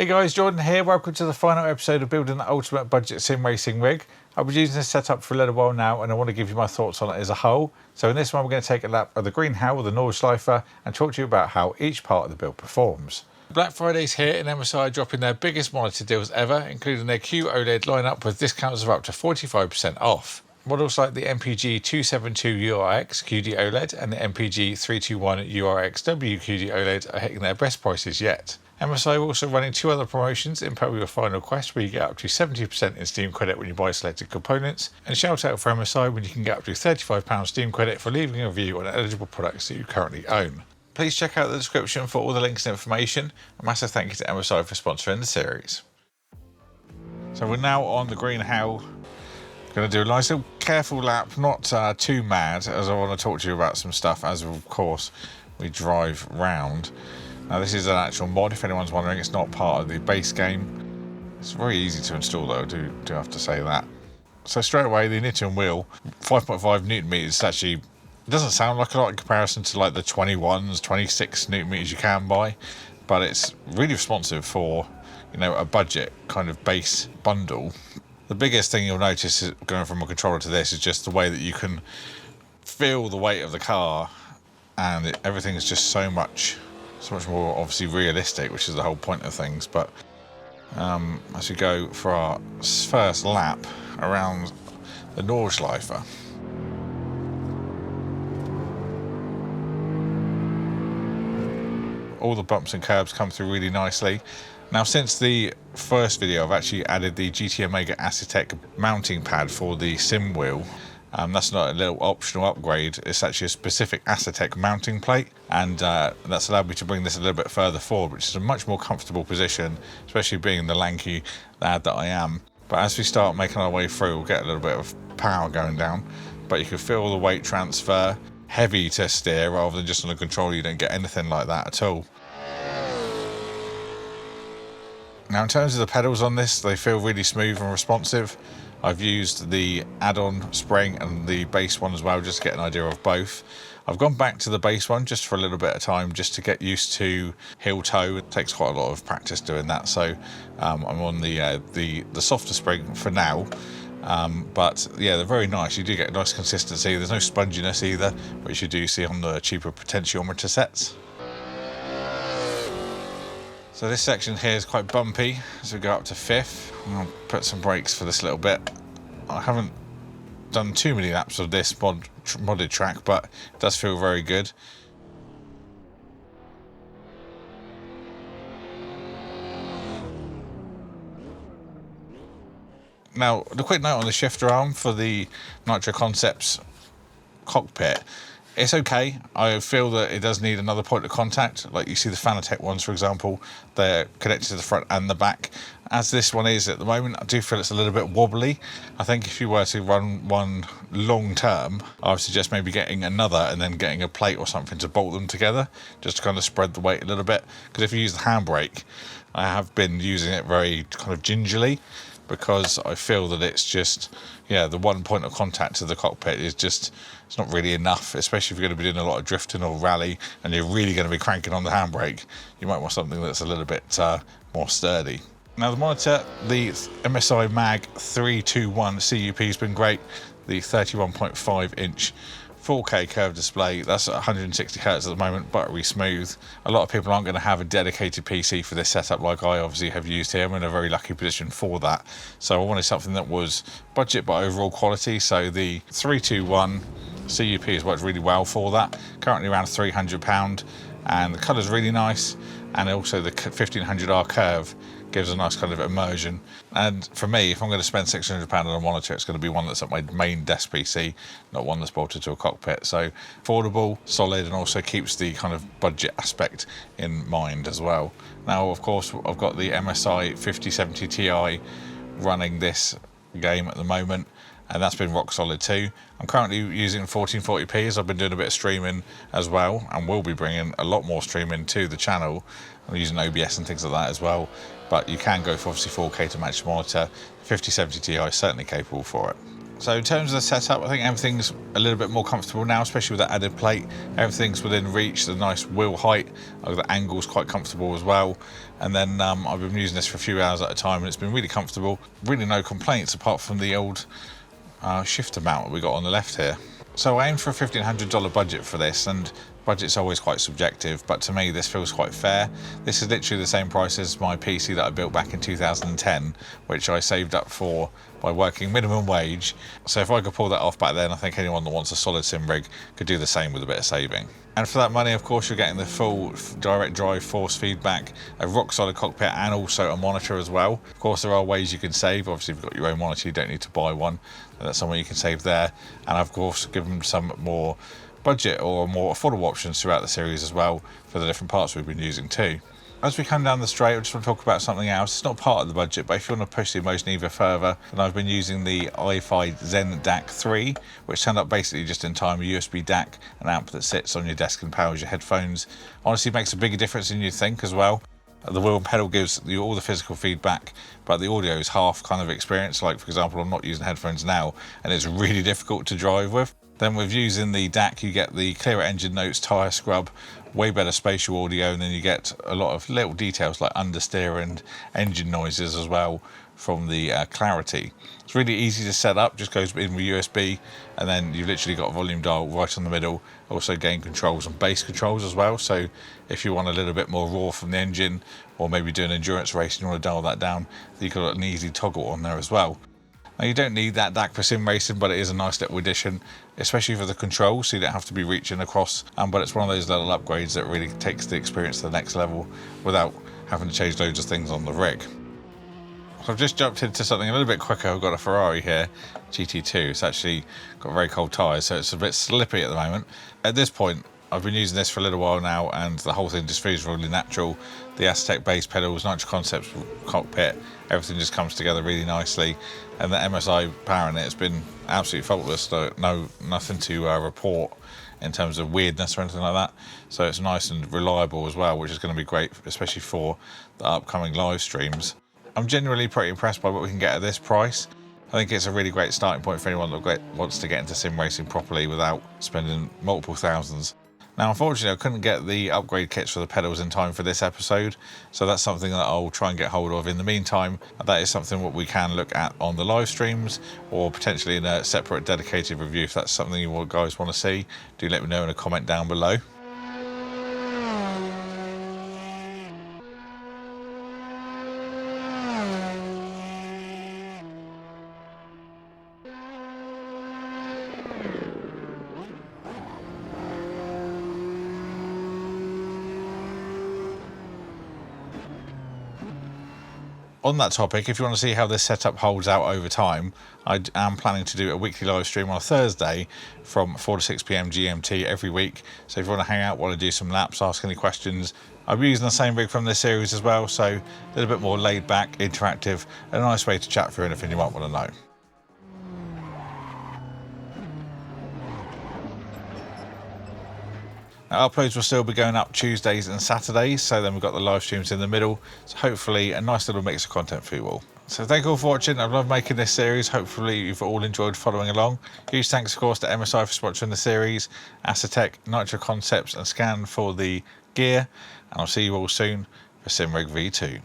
Hey guys, Jordan here. Welcome to the final episode of building the ultimate budget sim racing rig. I've been using this setup for a little while now and I want to give you my thoughts on it as a whole. So in this one we're going to take a lap of the green hull, the Nordschleifer, and talk to you about how each part of the build performs. Black Friday's here and MSI are dropping their biggest monitor deals ever, including their QOLED lineup with discounts of up to 45% off. Models like the MPG 272 URX QD OLED and the MPG 321 URXW QD OLED are hitting their best prices yet. MSI are also running two other promotions in Pro Your Final Quest, where you get up to 70% in Steam credit when you buy selected components, and shout out for MSI when you can get up to £35 Steam credit for leaving a review on eligible products that you currently own. Please check out the description for all the links and information. A massive thank you to MSI for sponsoring the series. So we're now on the green hull. Going to do a nice little careful lap, not too mad, as I want to talk to you about some stuff as of course we drive round. Now this is an actual mod, if anyone's wondering. It's not part of the base game. It's very easy to install though, I do have to say that. So straight away, the Ignition wheel, 5.5 Newton meters, actually, it doesn't sound like a lot in comparison to like the 21s, 26 Newton meters you can buy, but it's really responsive for, you know, a budget kind of base bundle. The biggest thing you'll notice is going from a controller to this is just the way that you can feel the weight of the car, and everything is just so much more obviously realistic, which is the whole point of things. But as we go for our first lap around the Nordschleifer, all the bumps and curbs come through really nicely. Now since the first video I've actually added the GT Omega Acetec mounting pad for the sim wheel. That's not a little optional upgrade, it's actually a specific Acetec mounting plate, and that's allowed me to bring this a little bit further forward, which is a much more comfortable position, especially being the lanky lad that I am. But as we start making our way through, we'll get a little bit of power going down, but you can feel the weight transfer, heavy to steer rather than just on the controller. You don't get anything like that at all. Now in terms of the pedals on this, they feel really smooth and responsive. I've used the add-on spring and the base one as well, just to get an idea of both. I've gone back to the base one just for a little bit of time, just to get used to heel toe. It takes quite a lot of practice doing that, so I'm on the softer spring for now. But yeah, they're very nice. You do get a nice consistency. There's no sponginess either, which you do see on the cheaper potentiometer sets. So this section here is quite bumpy as we go up to fifth. I'll put some brakes for this little bit. I haven't done too many laps of this modded track, but it does feel very good. Now, the quick note on the shifter arm for the Nitro Concepts Cockpit. It's okay. I feel that it does need another point of contact. Like you see the Fanatec ones, for example, they're connected to the front and the back. As this one is at the moment, I do feel it's a little bit wobbly. I think if you were to run one long term, I would suggest maybe getting another and then getting a plate or something to bolt them together, just to kind of spread the weight a little bit. Because if you use the handbrake, I have been using it very kind of gingerly, because I feel that it's just, yeah, the one point of contact to the cockpit is just, it's not really enough, especially if you're going to be doing a lot of drifting or rally and you're really going to be cranking on the handbrake. You might want something that's a little bit more sturdy. Now the monitor, the MSI Mag 321 CUP has been great. The 31.5 inch 4K curved display, that's at 160 Hz at the moment, buttery smooth. A lot of people aren't going to have a dedicated PC for this setup like I obviously have used here. I'm in a very lucky position for that. So I wanted something that was budget but overall quality, so the 321 CUP has worked really well for that. Currently around £300, and the colour's really nice, and also the 1500R curve gives a nice kind of immersion. And for me, if I'm going to spend £600 on a monitor, it's going to be one that's at my main desk PC, not one that's bolted to a cockpit. So affordable, solid, and also keeps the kind of budget aspect in mind as well. Now, of course, I've got the MSI 5070 Ti running this game at the moment, and that's been rock solid too. I'm currently using 1440p as I've been doing a bit of streaming as well, and will be bringing a lot more streaming to the channel. I'm using OBS and things like that as well, but you can go for obviously 4K to match the monitor. 5070 Ti is certainly capable for it. So in terms of the setup, I think everything's a little bit more comfortable now, especially with that added plate. Everything's within reach, the nice wheel height, the angle's quite comfortable as well. And then I've been using this for a few hours at a time and it's been really comfortable. Really no complaints apart from the old shifter mount that we got on the left here. So I aimed for a $1,500 budget for this, and budget's always quite subjective, but to me this feels quite fair. This is literally the same price as my PC that I built back in 2010, which I saved up for by working minimum wage. So if I could pull that off back then, I think anyone that wants a solid sim rig could do the same with a bit of saving. And for that money, of course, you're getting the full direct drive force feedback, a rock solid cockpit, and also a monitor as well. Of course, there are ways you can save. Obviously, if you've got your own monitor, you don't need to buy one. That's somewhere you can save there. And of course, give them some more budget or more affordable options throughout the series as well for the different parts we've been using too. As we come down the straight, I just want to talk about something else. It's not part of the budget, but if you want to push the emotion even further, then I've been using the iFi Zen DAC 3, which turned up basically just in time, a USB DAC, an amp that sits on your desk and powers your headphones. Honestly, makes a bigger difference than you think as well. The wheel and pedal gives you all the physical feedback, but the audio is half kind of experience. Like, for example, I'm not using headphones now, and it's really difficult to drive with. Then with using the DAC, you get the clearer engine notes, tyre scrub, way better spatial audio, and then you get a lot of little details like understeer and engine noises as well from the clarity. It's really easy to set up, just goes in with USB, and then you've literally got a volume dial right on the middle, also gain controls and bass controls as well. So if you want a little bit more raw from the engine, or maybe do an endurance race and you want to dial that down, you've got an easy toggle on there as well. Now, you don't need that DAC for sim racing, but it is a nice little addition, especially for the controls, so you don't have to be reaching across. But it's one of those little upgrades that really takes the experience to the next level without having to change loads of things on the rig. So I've just jumped into something a little bit quicker. I've got a Ferrari here, GT2. It's actually got very cold tyres, so it's a bit slippy at the moment. At this point, I've been using this for a little while now, and the whole thing just feels really natural. The Aztec bass pedals, Nitro Concepts cockpit, everything just comes together really nicely. And the MSI power in it's been absolutely faultless. So nothing to report in terms of weirdness or anything like that. So it's nice and reliable as well, which is going to be great, especially for the upcoming live streams. I'm genuinely pretty impressed by what we can get at this price. I think it's a really great starting point for anyone that wants to get into sim racing properly without spending multiple thousands. Now, unfortunately, I couldn't get the upgrade kits for the pedals in time for this episode, so that's something that I'll try and get hold of in the meantime. That is something that we can look at on the live streams, or potentially in a separate dedicated review. If that's something you guys want to see, do let me know in a comment down below. On that topic, if you want to see how this setup holds out over time, I am planning to do a weekly live stream on a Thursday from 4 to 6 p.m. GMT every week. So if you want to hang out while I do some laps, ask any questions. I'll be using the same rig from this series as well, so a little bit more laid back, interactive, and a nice way to chat through anything you might want to know. Now, uploads will still be going up Tuesdays and Saturdays, so then we've got the live streams in the middle, so hopefully a nice little mix of content for you all. So thank you all for watching. I've loved making this series. Hopefully you've all enjoyed following along. Huge thanks, of course, to MSI for sponsoring the series, Aztec, Nitro Concepts and Scan for the gear, and I'll see you all soon for SimRig V2.